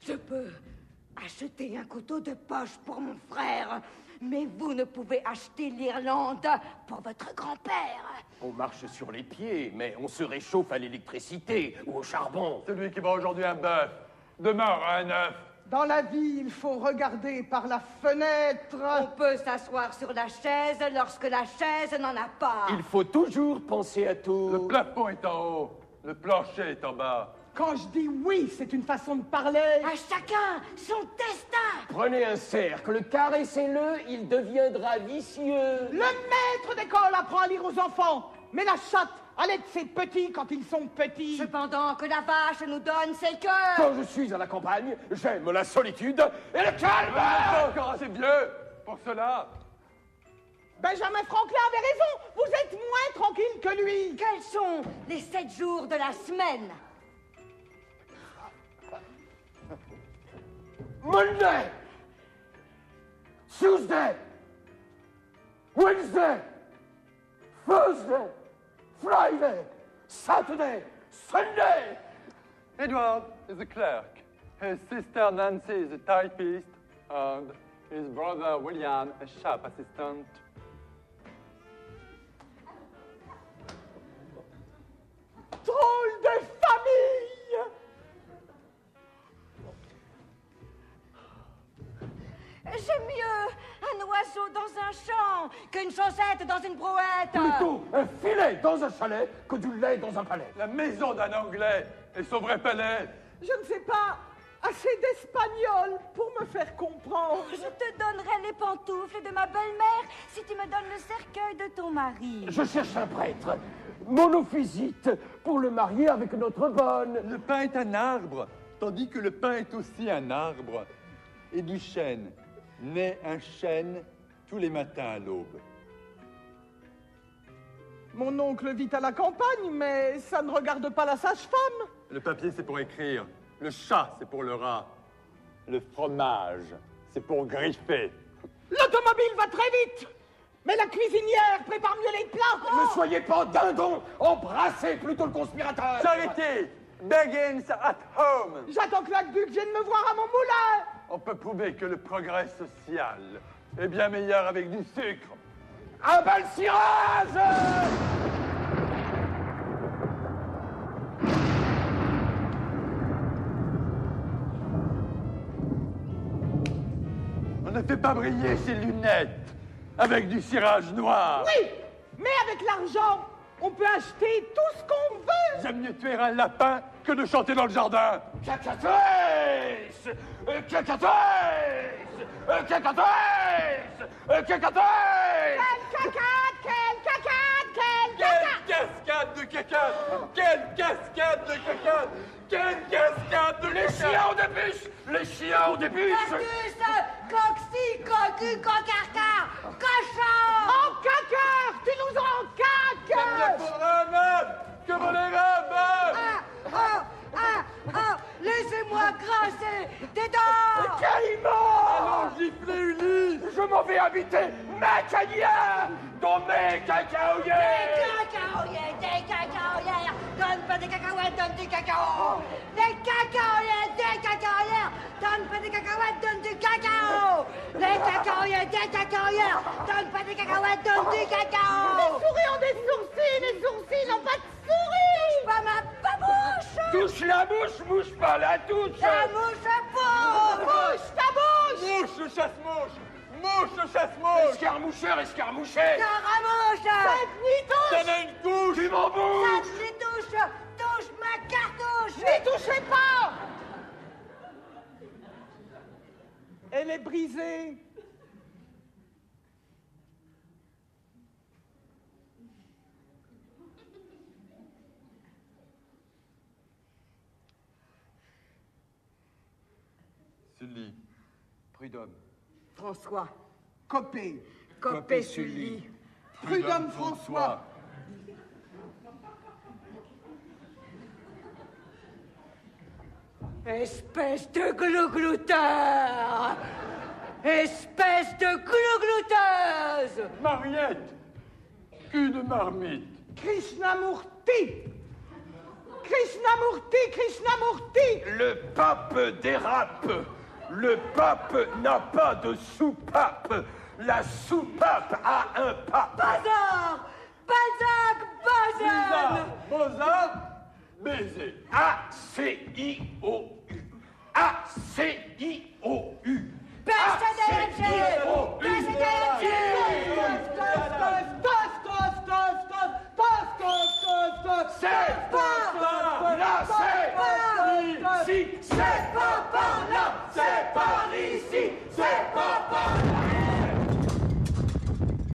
Je peux acheter un couteau de poche pour mon frère, mais vous ne pouvez acheter l'Irlande pour votre grand-père. On marche sur les pieds, mais on se réchauffe à l'électricité ou au charbon. Celui qui vend aujourd'hui un bœuf, demain aura un œuf. Dans la vie, il faut regarder par la fenêtre. On peut s'asseoir sur la chaise lorsque la chaise n'en a pas. Il faut toujours penser à tout. Le plafond est en haut, le plancher est en bas. Quand je dis oui, c'est une façon de parler. À chacun son destin. Prenez un cercle, caressez-le, il deviendra vicieux. Le maître d'école apprend à lire aux enfants, mais la chatte allait de ses petits quand ils sont petits. Cependant que la vache nous donne ses cœurs. Quand je suis à la campagne, j'aime la solitude et le calme. Vous n'êtes pas encore assez vieux pour cela. Benjamin Franklin avait raison, vous êtes moins tranquille que lui. Quels sont les 7 jours de la semaine? Monday, Tuesday, Wednesday, Thursday, Friday, Saturday, Sunday. Edward is a clerk. His sister Nancy is a typist, and his brother William a shop assistant. Drôle de famille. J'aime mieux un oiseau dans un champ qu'une chaussette dans une brouette. Plutôt un filet dans un chalet que du lait dans un palais. La maison d'un Anglais et son vrai palais. Je ne sais pas assez d'espagnol pour me faire comprendre. Je te donnerai les pantoufles de ma belle-mère si tu me donnes le cercueil de ton mari. Je cherche un prêtre, monophysite, pour le marier avec notre bonne. Le pain est un arbre, tandis que le pain est aussi un arbre. Et du chêne naît un chêne tous les matins à l'aube. Mon oncle vit à la campagne, mais ça ne regarde pas la sage-femme. Le papier, c'est pour écrire. Le chat, c'est pour le rat. Le fromage, c'est pour griffer. L'automobile va très vite, mais la cuisinière prépare mieux les plats. Ne soyez pas dindon, embrassez plutôt le conspirateur. Charity begins at home. J'attends que l'aqueduc vienne me voir à mon moulin. On peut prouver que le progrès social est bien meilleur avec du sucre. Un bal cirage. On ne fait pas briller ses lunettes avec du cirage noir. Oui, mais avec l'argent, on peut acheter tout ce qu'on veut. J'aime mieux tuer un lapin que de chanter dans le jardin. Cacatrice, cacatrice, cacatrice, cacatrice. Quelle cascade de caca! Quelle cascade de caca! Quelle cascade de Les caca! chiens ont des puces, les chiens ont des puces. Cactus, coxy, cocu, cocarca, cochon. En caca, tu nous en J'aime bien caques. fondre un œuf que voler un bœuf! Laissez-moi grasser des dents. Caïman. Allons gifler Ulysse! Je m'en vais habiter Macania dans mes cacaoyers. Des cacaoyères, donne pas des cacahuètes, donne du cacao. Des cacaoyères, des cacaoyères, donne pas des cacahuètes, donne du cacao. Les cacaoyères, des cacaoyères, donne pas des cacahuètes, donne du Les cacao. souris ont des sourcils, les sourcils n'ont pas de souris. Pas ma babouche. Touche la bouche, bouge pas la touche. La mouche pour. Bouge ta bouche. Mouche chasse-mouche! Mouche chasse-mouche! Escarmoucheur, escarmouché. Caramouche. Cette nuit touche. T'en as une couche! Tu m'en bouges. Ça te touche, touche ma cartouche. N'y touchez pas. Elle est brisée. Sully, Prud'homme, François, Copé. Copé Sully. Prud'homme François. Espèce de glouglouteur. Espèce de glouglouteuse. Mariette! Cul de marmite! Krishnamurti. Krishnamurti, Krishnamurti. Le pape dérape. Le pape n'a pas de sous-pape. La sous-pape a un pape. Bazar! Balzac! Bazar! Mozart, baiser. A-C-I-O-U. A-C-I-O-U. PCDMG! PCDMG! C'est pas la c'est si c'est